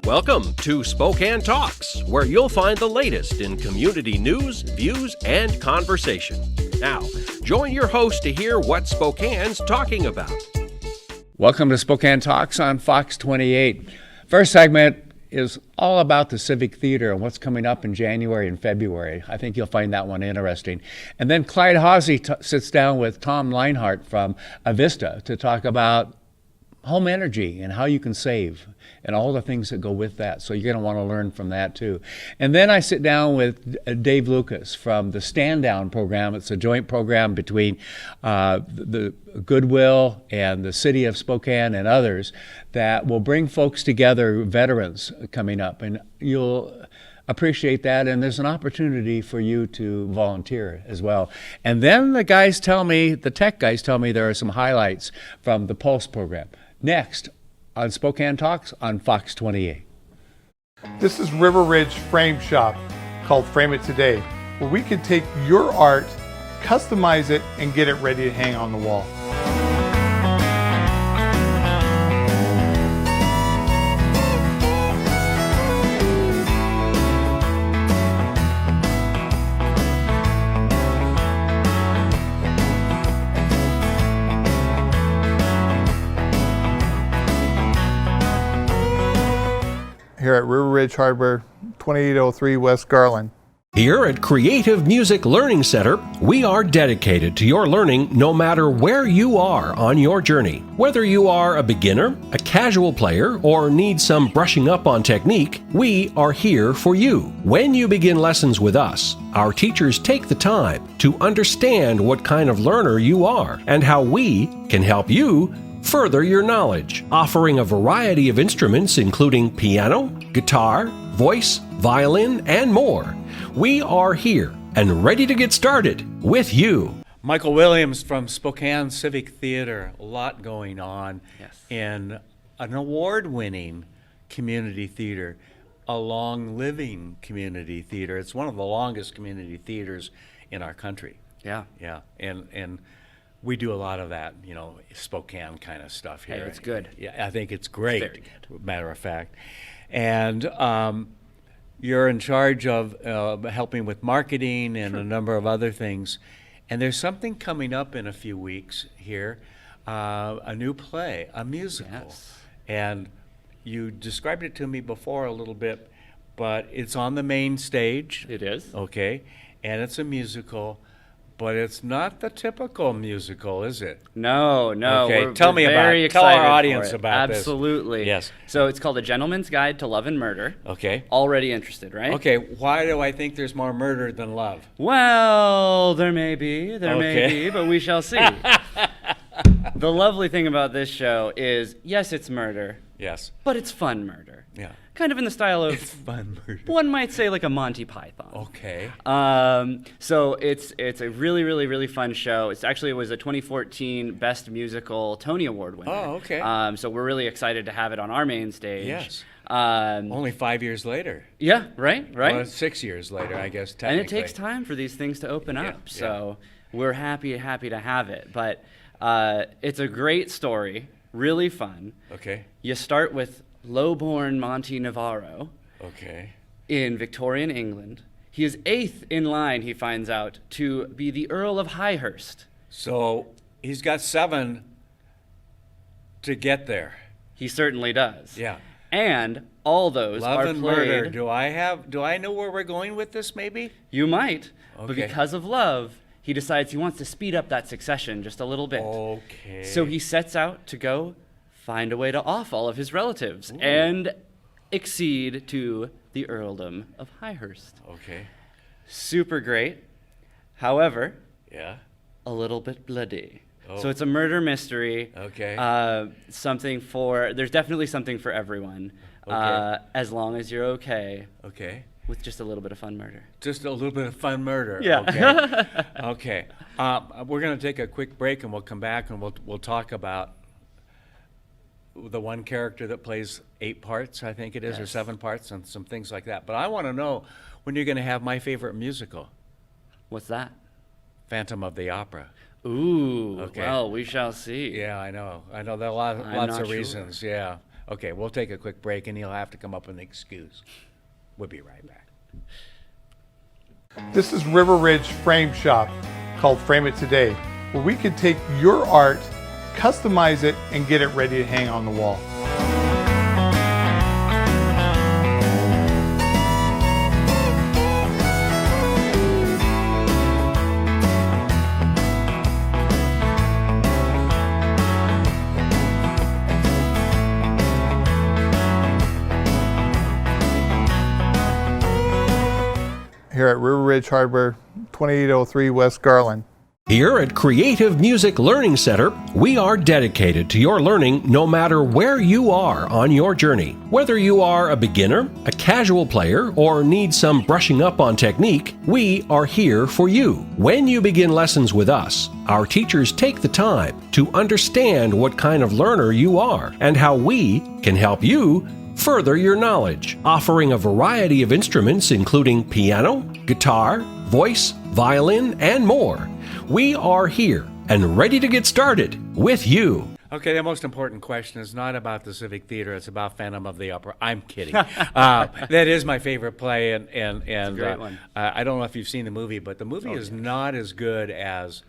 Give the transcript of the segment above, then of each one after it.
Welcome to Spokane Talks, where you'll find the latest in community news, views, and conversation. Now, join your host to hear what Spokane's talking about. Welcome to Spokane Talks on Fox 28. First segment is all about the Civic Theatre and what's coming up in January and February. I think you'll find that one interesting. And then Clyde Haase sits down with Tom Linehard from Avista to talk about home energy and how you can save and all the things that go with that. So you're going to want to learn from that too. And then I sit down with Dave Lucas from the Stand Down program. It's a joint program between the Goodwill and the City of Spokane and others that will bring folks together, veterans coming up. And you'll appreciate that, and there's an opportunity for you to volunteer as well. And then the tech guys tell me there are some highlights from the Pulse program. Next on Spokane Talks on Fox 28. This is River Ridge Frame Shop, called Frame It Today, where we can take your art, customize it, and get it ready to hang on the wall. Here at River Ridge Hardware, 2803 West Garland. Here at Creative Music Learning Center, we are dedicated to your learning no matter where you are on your journey. Whether you are a beginner, a casual player, or need some brushing up on technique, we are here for you. When you begin lessons with us, our teachers take the time to understand what kind of learner you are and how we can help you further your knowledge, offering a variety of instruments including piano, guitar, voice, violin, and more. We are here and ready to get started with you. Michael Williams from Spokane Civic Theatre. A lot going on in an award-winning community theater, a long-living community theater. It's one of the longest community theaters in our country. Yeah. And we do a lot of that, Spokane kind of stuff here. Hey, it's good. Yeah, I think it's great. It's very good. Matter of fact. And you're in charge of helping with marketing and a number of other things. And there's something coming up in a few weeks here, a new play, a musical. Yes. And you described it to me before a little bit, but it's on the main stage. It is. Okay. And it's a musical. But it's not the typical musical, is it? No. Okay, We're tell our audience about this. Absolutely. Yes. So it's called A Gentleman's Guide to Love and Murder. Okay. Already interested, right? Okay, why do I think there's more murder than love? Well, there may be, but we shall see. The lovely thing about this show is, yes, it's murder. Yes. But it's fun murder. Yeah. Kind of in the style of, It's fun murder. one might say like a Monty Python. Okay. So it's a really, really, really fun show. It was a 2014 Best Musical Tony Award winner. Oh, okay. So we're really excited to have it on our main stage. Yes. Um, Only 5 years later. yeah, right. Well, 6 years later, I guess, And technically. it takes time for these things to open Yeah, up. So we're happy to have it. But it's a great story, really fun. Okay. You start with lowborn Monty Navarro Okay. in Victorian England. He is 8th in line, he finds out, to be the Earl of Highhurst. So he's got 7 to get there. He certainly does. Yeah. And all those Love are and played. murder. Do I know where we're going with this, maybe? You might, but Okay. because of love, he decides he wants to speed up that succession just a little bit. Okay. So he sets out to go find a way to off all of his relatives and accede to the earldom of Highhurst. Okay. Super great. However, Yeah. a little bit bloody. Oh. So it's a murder mystery. Okay. There's definitely something for everyone. Okay. As long as you're okay Okay. with just a little bit of fun murder. Just a little bit of fun murder. Yeah. Okay. Okay. We're going to take a quick break, and we'll come back and we'll talk about the one character that plays 8 parts, I think it is, or Yes. 7 parts, and some things like that. But I want to know when you're going to have my favorite musical, What's that? Phantom of the Opera. Ooh, Okay. well, we shall see. Yeah, I know. There are lots not of sure. reasons. Yeah. Okay, we'll take a quick break, and he'll have to come up with an excuse. We'll be right back. This is River Ridge Frame Shop, called Frame It Today, where we can take your art, customize it, and get it ready to hang on the wall. Here at River Ridge Hardware, 2803 West Garland. Here at Creative Music Learning Center, we are dedicated to your learning no matter where you are on your journey. Whether you are a beginner, a casual player, or need some brushing up on technique, we are here for you. When you begin lessons with us, our teachers take the time to understand what kind of learner you are and how we can help you further your knowledge, offering a variety of instruments including piano, guitar, voice, violin, and more. We are here and ready to get started with you. Okay, the most important question is not about the Civic Theater, it's about Phantom of the Opera. I'm kidding. That is my favorite play, and a great one. I don't know if you've seen the movie, but the movie is not as good as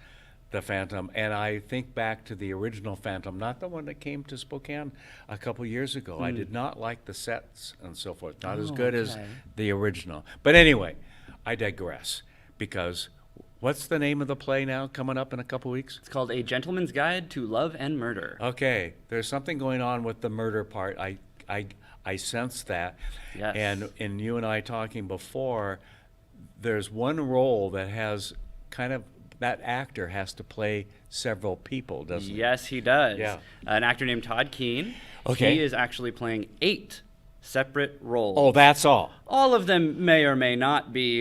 the Phantom, and I think back to the original Phantom, not the one that came to Spokane a couple years ago. I did not like the sets and so forth, not as good as the original. But anyway, I digress, because what's the name of the play now coming up in a couple weeks? It's called A Gentleman's Guide to Love and Murder. Okay, there's something going on with the murder part. I sense that. Yes. And in you and I talking before, there's one role that has kind of, that actor has to play several people, doesn't he? Yes, he does. Yeah. An actor named Todd Keene. Okay. He is actually playing 8 separate roles. Oh, that's all. All of them may or may not be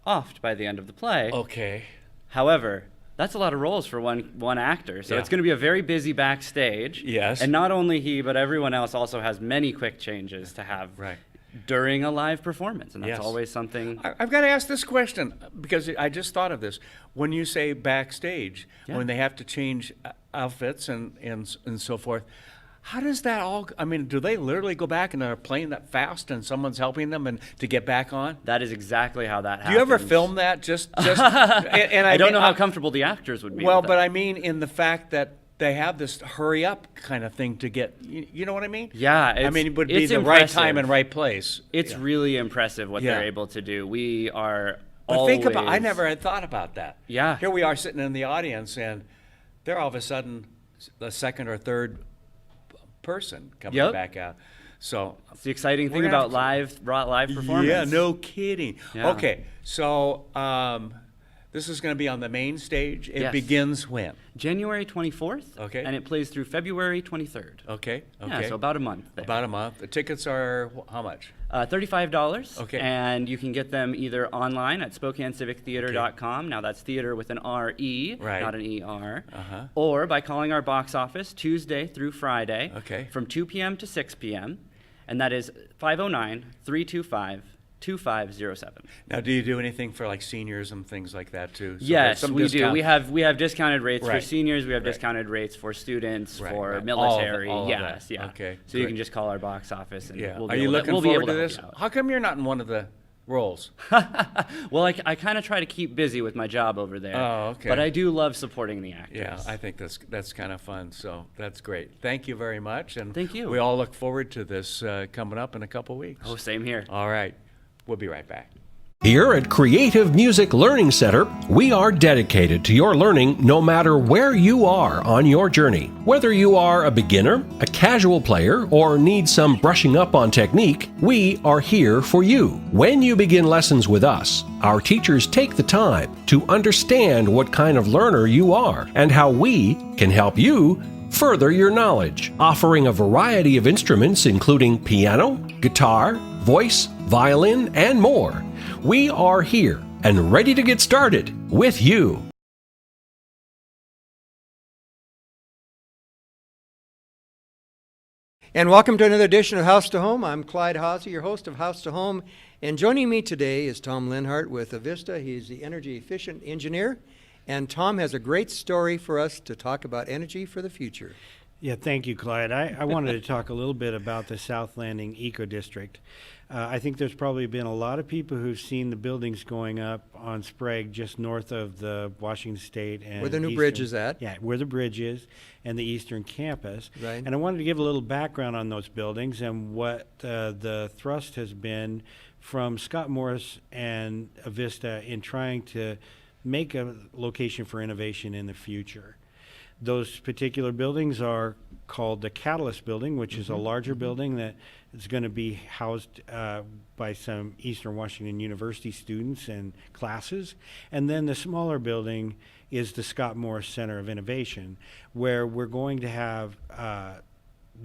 offed by the end of the play. Okay. However, that's a lot of roles for one actor. So Yeah. it's going to be a very busy backstage. Yes. And not only he, but everyone else also has many quick changes to have Right. during a live performance. And that's Yes. always something. I've got to ask this question, because I just thought of this. When you say backstage, Yeah. when they have to change outfits and so forth, how does that all, I mean, do they literally go back and they're playing that fast and someone's helping them and to get back on? That is exactly how that happens. Do you ever film that? And I don't know how comfortable the actors would be. Well, with but that. I mean in the fact that they have this hurry up kind of thing to get, you know what I mean? Yeah, I mean, it would be it's the right impressive. time and right place. It's Yeah. really impressive what Yeah. they're able to do. We are But always... think about, I never had thought about that. Yeah. Here we are sitting in the audience, and they're all of a sudden the second or third person coming Yep. back out. So It's the exciting We're thing gonna about have live performance. yeah, no kidding. Yeah. Okay, so this is going to be on the main stage. It Yes. begins when? January 24th. Okay. And it plays through February 23rd. Okay, Yeah, okay. so about a month there. About a month. The tickets are how much? $35. Okay. And you can get them either online at SpokaneCivicTheatre.com. Now that's theater with an R-E, Right. not an E-R. Uh-huh. Or by calling our box office Tuesday through Friday Okay. from 2 p.m. to 6 p.m. And that is 509-325-2507. Now, do you do anything for like seniors and things like that too? So there's Yes, some we do. discount? We have discounted rates for Right. seniors. We have Right. discounted rates for students, Right, for right. military. All of yes, that. yeah. Okay, So you great. can just call our box office and Yeah. we'll Are be you able to, looking we'll be forward able to help this? you out. How come you're not in one of the roles? Well, I kind of try to keep busy with my job over there. Oh, okay. But I do love supporting the actors. Yeah, I think that's kind of fun. So that's great. Thank you very much. And Thank you. We all look forward to this coming up in a couple weeks. Oh, same here. All right. We'll be right back. Here at Creative Music Learning Center, we are dedicated to your learning no matter where you are on your journey. Whether you are a beginner, a casual player, or need some brushing up on technique, we are here for you. When you begin lessons with us, our teachers take the time to understand what kind of learner you are and how we can help you further your knowledge, offering a variety of instruments including piano, guitar, voice, violin, and more. We are here and ready to get started with you. And welcome to another edition of House to Home. I'm Clyde Haase, your host of House to Home. And joining me today is Tom Linehard with Avista. He's the energy efficient engineer. And Tom has a great story for us to talk about energy for the future. Yeah, thank you, Clyde. I wanted to talk a little bit about the South Landing Eco District. I think there's probably been a lot of people who've seen the buildings going up on Sprague just north of the Washington State and Where the new bridge is at. Yeah, where the bridge is and the Eastern Campus. Right. And I wanted to give a little background on those buildings and what the thrust has been from Scott Morris and Avista in trying to make a location for innovation in the future. Those particular buildings are called the Catalyst Building, which is a larger building that is going to be housed by some Eastern Washington University students and classes. And then the smaller building is the Scott Morris Center of Innovation, where we're going to have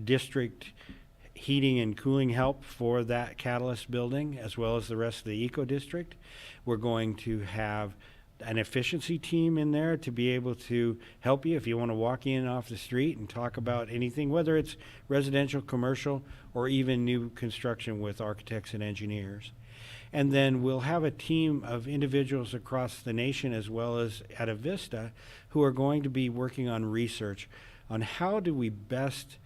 district heating and cooling help for that Catalyst building, as well as the rest of the Eco District. We're going to have an efficiency team in there to be able to help you if you want to walk in off the street and talk about anything, whether it's residential, commercial, or even new construction with architects and engineers. And then we'll have a team of individuals across the nation as well as at Avista who are going to be working on research on how do we best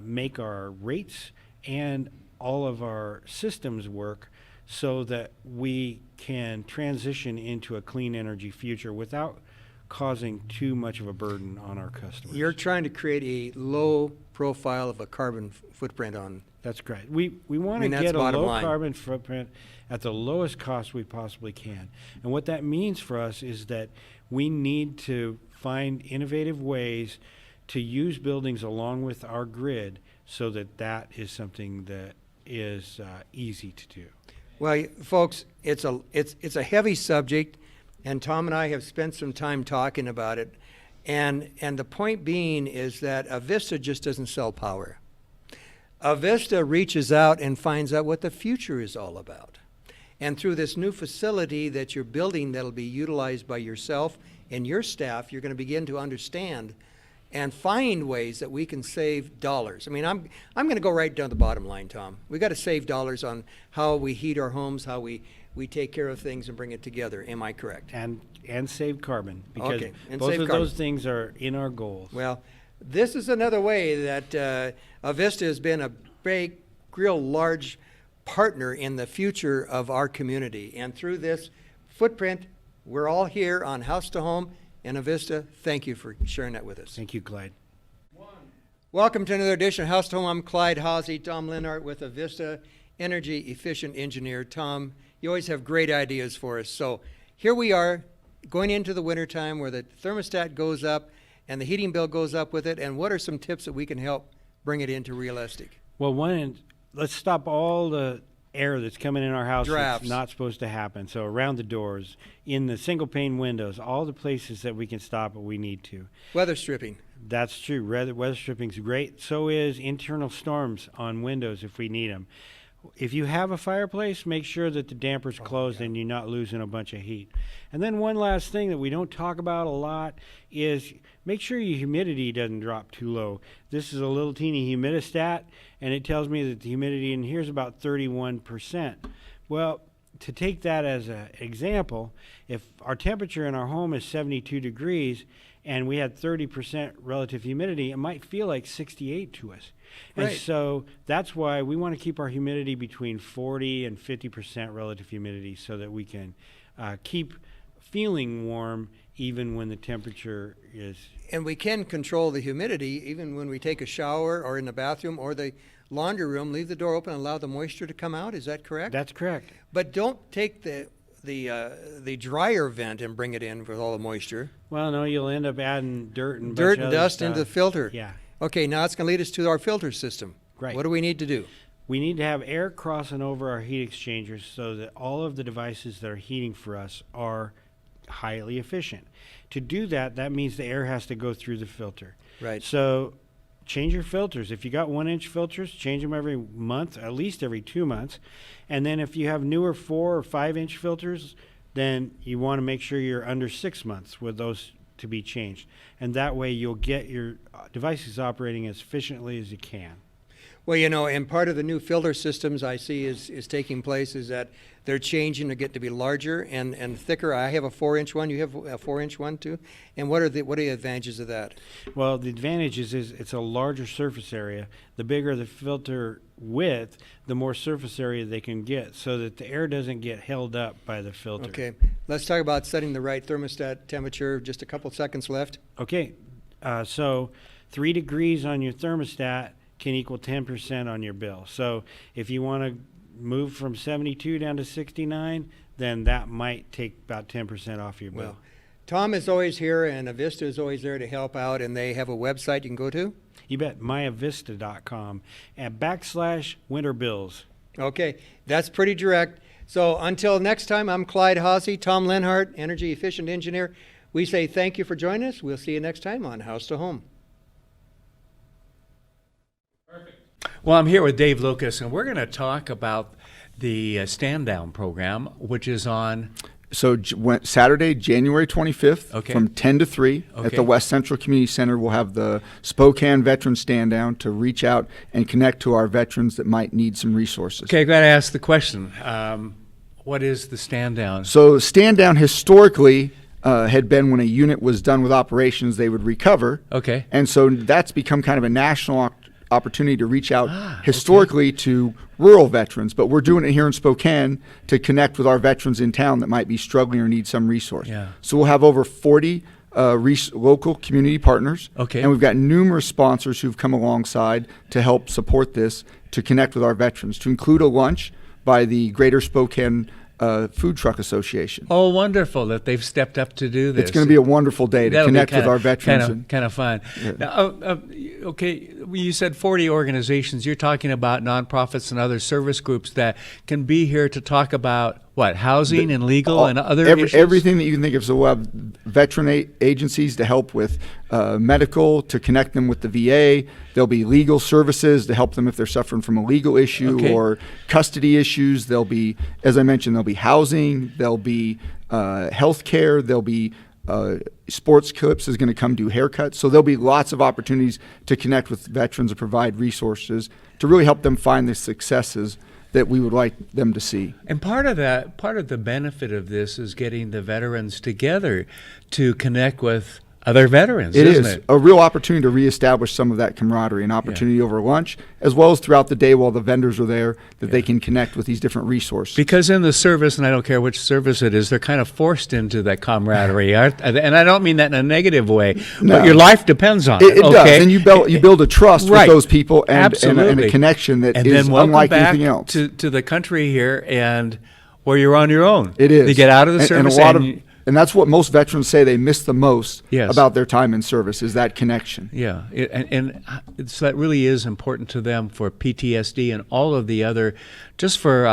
make our rates and all of our systems work so that we can transition into a clean energy future without causing too much of a burden on our customers. You're trying to create a low profile of a carbon footprint on. That's correct. We want to that's get a bottom low line. carbon footprint at the lowest cost we possibly can. And what that means for us is that we need to find innovative ways to use buildings along with our grid so that that is something that is easy to do. Well, folks, it's a heavy subject, and Tom and I have spent some time talking about it. And the point being is that Avista just doesn't sell power. Avista reaches out and finds out what the future is all about. And through this new facility that you're building that'll be utilized by yourself and your staff, you're going to begin to understand and find ways that we can save dollars. I mean, I'm going to go right down to the bottom line, Tom. We got to save dollars on how we heat our homes, how we take care of things and bring it together. Am I correct? And save carbon, because Okay, and both save of carbon. those things are in our goals. Well, this is another way that Avista has been a big, real large partner in the future of our community. And through this footprint, we're all here on House to Home. And Avista, thank you for sharing that with us. Thank you, Clyde. Welcome to another edition of House to Home. I'm Clyde Haase, Tom Linehard with Avista Energy Efficient Engineer. Tom, you always have great ideas for us. So here we are going into the wintertime where the thermostat goes up and the heating bill goes up with it. And what are some tips that we can help bring it into realistic? Well, let's stop all the air that's coming in our house Drafts. that's not supposed to happen. So around the doors, in the single pane windows, all the places that we can stop it, we need to. Weather stripping. That's true. Weather stripping's great. So is internal storms on windows if we need them. If you have a fireplace, make sure that the damper's closed and you're not losing a bunch of heat. And then one last thing that we don't talk about a lot is make sure your humidity doesn't drop too low. This is a little teeny humidistat, and it tells me that the humidity in here is about 31%. Well, to take that as an example, if our temperature in our home is 72 degrees and we had 30% relative humidity, it might feel like 68 to us. And Right. so that's why we want to keep our humidity between 40 and 50% relative humidity so that we can keep feeling warm even when the temperature is. And we can control the humidity even when we take a shower or in the bathroom or the laundry room. Leave the door open and allow the moisture to come out. Is that correct? That's correct. But don't take the dryer vent and bring it in with all the moisture. Well, no, you'll end up adding dirt and Dirt bunch of and other dust into the stuff. filter. Yeah. Okay, now it's going to lead us to our filter system. Right. What do we need to do? We need to have air crossing over our heat exchangers so that all of the devices that are heating for us are highly efficient. To do that, that means the air has to go through the filter. Right. So change your filters. If you got 1-inch filters, change them every month, at least every 2 months. And then if you have newer 4 or 5-inch filters, then you want to make sure you're under 6 months with those to be changed. And that way you'll get your devices operating as efficiently as you can. Well, and part of the new filter systems I see is taking place is that they're changing to get to be larger and thicker. I have a 4-inch one. You have a 4-inch one too. And what are the advantages of that? Well, the advantage is it's a larger surface area. The bigger the filter width, the more surface area they can get, so that the air doesn't get held up by the filter. Okay, let's talk about setting the right thermostat temperature. Just a couple seconds left. Okay, so 3 degrees on your thermostat can equal 10% on your bill. So if you want to move from 72 down to 69, then that might take about 10% off your bill. Well, Tom is always here, and Avista is always there to help out, and they have a website you can go to? You bet, myavista.com and /winter bills. Okay, that's pretty direct. So until next time, I'm Clyde Haase, Tom Linehard, Energy Efficient Engineer. We say thank you for joining us. We'll see you next time on House to Home. Well, I'm here with Dave Lucas, and we're going to talk about the Stand Down program, which is on... So Saturday, January 25th, Okay. from 10 to 3 at Okay. the West Central Community Center, we'll have the Spokane Veteran Stand Down to reach out and connect to our veterans that might need some resources. Okay, I got to ask the question. What is the Stand Down? So Stand Down historically had been when a unit was done with operations, they would recover. Okay. And so that's become kind of a national opportunity to reach out historically to rural veterans, but we're doing it here in Spokane to connect with our veterans in town that might be struggling or need some resource. Yeah. So we'll have over 40 local community partners, Okay. and we've got numerous sponsors who've come alongside to help support this, to connect with our veterans, to include a lunch by the Greater Spokane Food Truck Association. Oh, wonderful that they've stepped up to do this. It's going to be a wonderful day to That'll be connect with our veterans. Kind of fun. Yeah. Now, okay, you said 40 organizations. You're talking about nonprofits and other service groups that can be here to talk about what, housing and legal and other issues? Everything that you can think of. So we'll have veteran agencies to help with medical, to connect them with the VA. There'll be legal services to help them if they're suffering from a legal issue Okay. or custody issues. There'll be, as I mentioned, there'll be housing. There'll be health care. There'll be Sports Clips is going to come do haircuts. So there'll be lots of opportunities to connect with veterans and provide resources to really help them find the successes that we would like them to see. And part of the benefit of this is getting the veterans together to connect with other veterans, isn't it? A real opportunity to reestablish some of that camaraderie, an opportunity over lunch, as well as throughout the day while the vendors are there, that they can connect with these different resources. Because in the service, and I don't care which service it is, they're kind of forced into that camaraderie. And I don't mean that in a negative way, but your life depends on it. It does, and you build a trust Right. with those people and Absolutely. a connection that and is then welcome unlike back anything else. to the country here, and where you're on your own. It is. You get out of the And service, a lot and that's what most veterans say they miss the most Yes. about their time in service, is that connection. Yeah, so that really is important to them for PTSD and all of the other, just for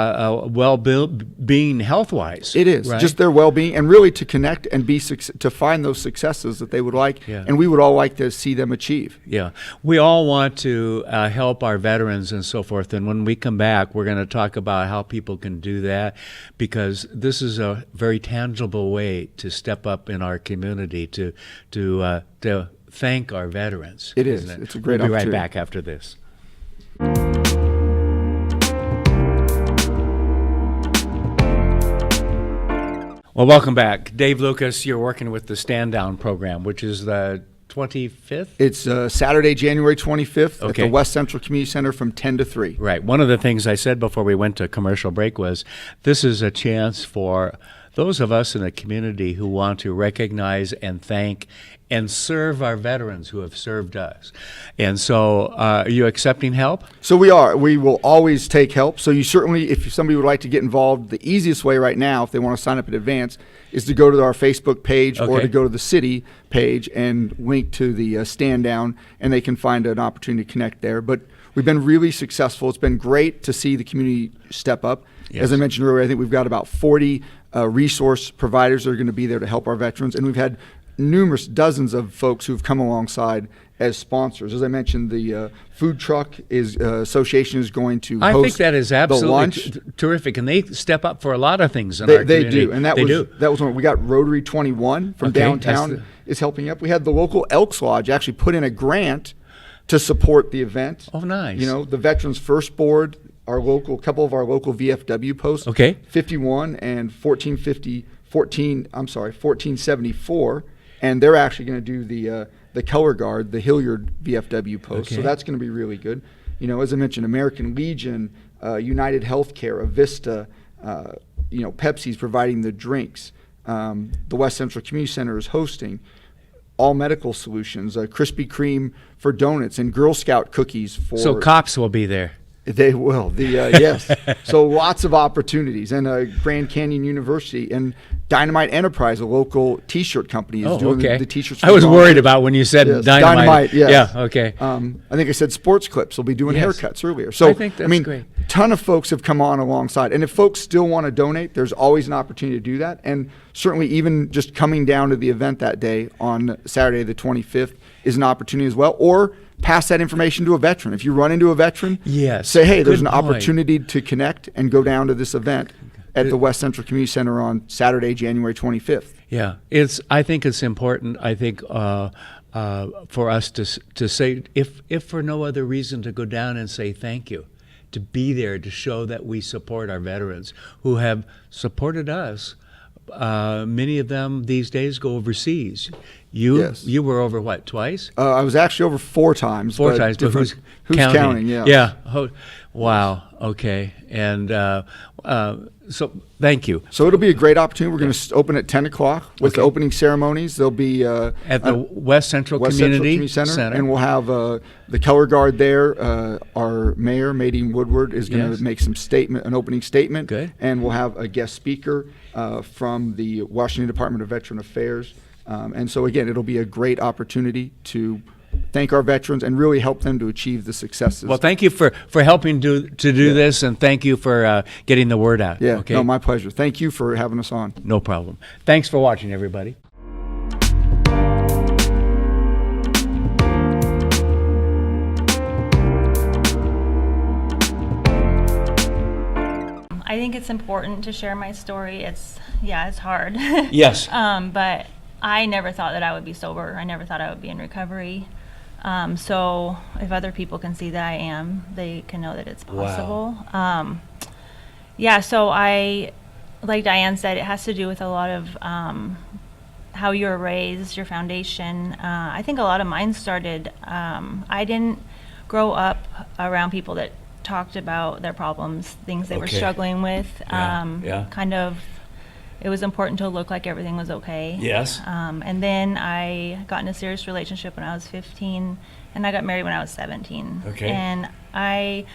well-being health-wise. It is, right? just their well-being, and really to connect and to find those successes that they would like, Yeah. and we would all like to see them achieve. Yeah, we all want to help our veterans and so forth. And when we come back, we're going to talk about how people can do that, because this is a very tangible way to step up in our community to thank our veterans. It is. isn't it? It's a great We'll be right opportunity. back after this. Well, welcome back. Dave Lucas, you're working with the Stand Down program, which is the 25th? It's Saturday, January 25th at Okay. the West Central Community Center from 10 to 3. Right. One of the things I said before we went to commercial break was this is a chance for those of us in the community who want to recognize and thank and serve our veterans who have served us. And so are you accepting help? So we are. We will always take help. So you certainly, if somebody would like to get involved, the easiest way right now, if they want to sign up in advance, is to go to our Facebook page or Okay. to go to the city page and link to the Stand Down, and they can find an opportunity to connect there. But we've been really successful. It's been great to see the community step up. Yes. As I mentioned earlier, I think we've got about 40 resource providers that are going to be there to help our veterans, and we've had dozens of folks who've come alongside as sponsors. As I mentioned, the food truck association is going to I host think that is the absolutely lunch. Terrific, and they step up for a lot of things in our They community. do, and that was one. We got Rotary 21 from Okay, downtown that's is helping up. We had the local Elks Lodge actually put in a grant to support the event. Oh, nice. You know, the Veterans First Board, couple of our local VFW posts, Okay. 51 and 1474, and they're actually going to do the color guard, the Hilliard VFW post. So Okay. that's going to be really good. You know, as I mentioned, American Legion, United Healthcare, Avista, Pepsi's providing the drinks. The West Central Community Center is hosting. All Medical Solutions, Krispy Kreme for donuts, and Girl Scout cookies for. So cops will be there. They will. Yes. So lots of opportunities, and Grand Canyon University and Dynamite Enterprise, a local T-shirt company, is doing the T-shirts. I was worried about when you said Yes, Dynamite. yes. Yeah. Okay. I think I said Sports Clips will be doing Yes. haircuts earlier. So I think that's great. ton of folks have come on alongside, and if folks still want to donate, there's always an opportunity to do that. And certainly, even just coming down to the event that day on Saturday the 25th is an opportunity as well. Or pass that information to a veteran. If you run into a veteran, Yes. say, hey, there's Good an point. opportunity to connect and go down to this event at the West Central Community Center on Saturday, January 25th. Yeah, I think it's important. I think for us to say, if for no other reason, to go down and say thank you, to be there to show that we support our veterans who have supported us. Many of them these days go overseas. Yes. You were over what, twice? I was actually over 4 times. Four times, but different- who's counting? Yeah. Yeah. Wow. Okay. And so thank you. So it'll be a great opportunity. We're going to open at 10 o'clock with the Okay. opening ceremonies. There'll be At the West Central West Central Community Center, Center. and we'll have the color guard there. Our mayor, Madine Woodward, is going to Yes. make an opening statement. Good. And we'll have a guest speaker from the Washington Department of Veteran Affairs. And so again, it'll be a great opportunity to thank our veterans and really help them to achieve the successes. Well, thank you for helping do this, and thank you for getting the word out. Yeah, Okay. no, my pleasure. Thank you for having us on. No problem. Thanks for watching, everybody. I think it's important to share my story. It's hard. Yes. But I never thought that I would be sober. I never thought I would be in recovery. So if other people can see that I am, they can know that it's possible. So like Diane said, it has to do with a lot of how you were raised, your foundation. I think a lot of mine started, I didn't grow up around people that talked about their problems, things they were struggling with. Kind of, it was important to look like everything was okay. Yes. And then I got in a serious relationship when I was 15, and I got married when I was 17. Okay. And I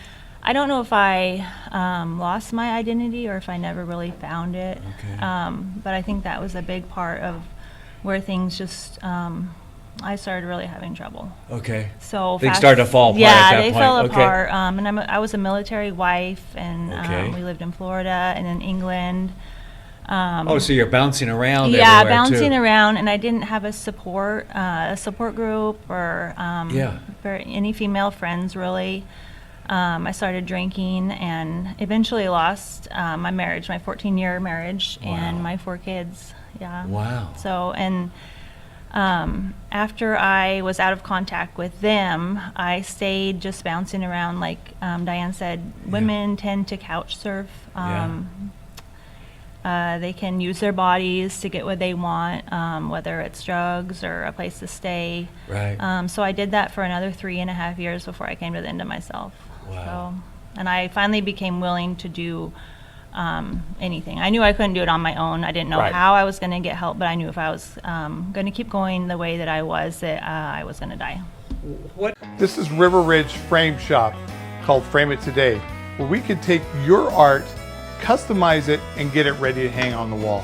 don't know if I lost my identity or if I never really found it. Okay. But I think that was a big part of where things just, I started really having trouble. Okay. So Things started to fall apart at that they point. fell Okay. apart. And I was a military wife, and Okay. we lived in Florida and in England. So you're bouncing around Yeah, everywhere, bouncing too. around, and I didn't have a support group or any female friends really. I started drinking and eventually lost my marriage, my 14-year marriage, and my 4 kids. Yeah. Wow. So, and after I was out of contact with them, I stayed just bouncing around. Like Diane said, women tend to couch surf. They can use their bodies to get what they want, whether it's drugs or a place to stay. Right. So I did that for another 3.5 years before I came to the end of myself. Wow. So, and I finally became willing to do anything. I knew I couldn't do it on my own. I didn't know Right. how I was going to get help, but I knew if I was going to keep going the way that I was, that I was going to die. This is River Ridge Frame Shop, called Frame It Today, where we can take your art, customize it, and get it ready to hang on the wall.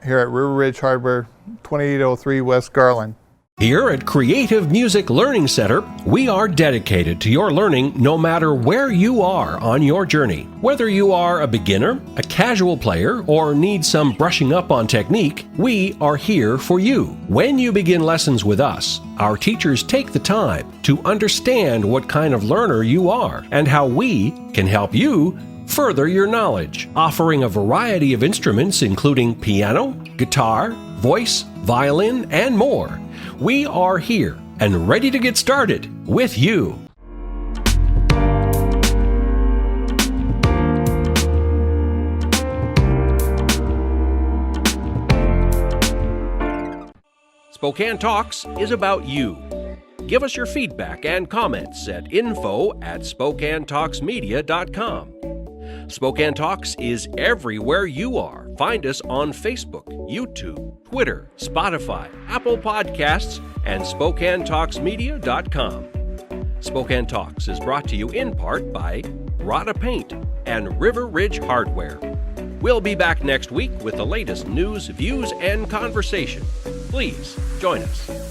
Here at River Ridge Hardware, 2803 West Garland. Here at Creative Music Learning Center, we are dedicated to your learning no matter where you are on your journey. Whether you are a beginner, a casual player, or need some brushing up on technique, we are here for you. When you begin lessons with us, our teachers take the time to understand what kind of learner you are and how we can help you further your knowledge, offering a variety of instruments including piano, guitar, voice, violin, and more. We are here and ready to get started with you. Spokane Talks is about you. Give us your feedback and comments at info@SpokaneTalksMedia.com. Spokane Talks is everywhere you are. Find us on Facebook, YouTube, Twitter, Spotify, Apple Podcasts, and SpokaneTalksMedia.com. Spokane Talks is brought to you in part by Rada Paint and River Ridge Hardware. We'll be back next week with the latest news, views, and conversation. Please join us.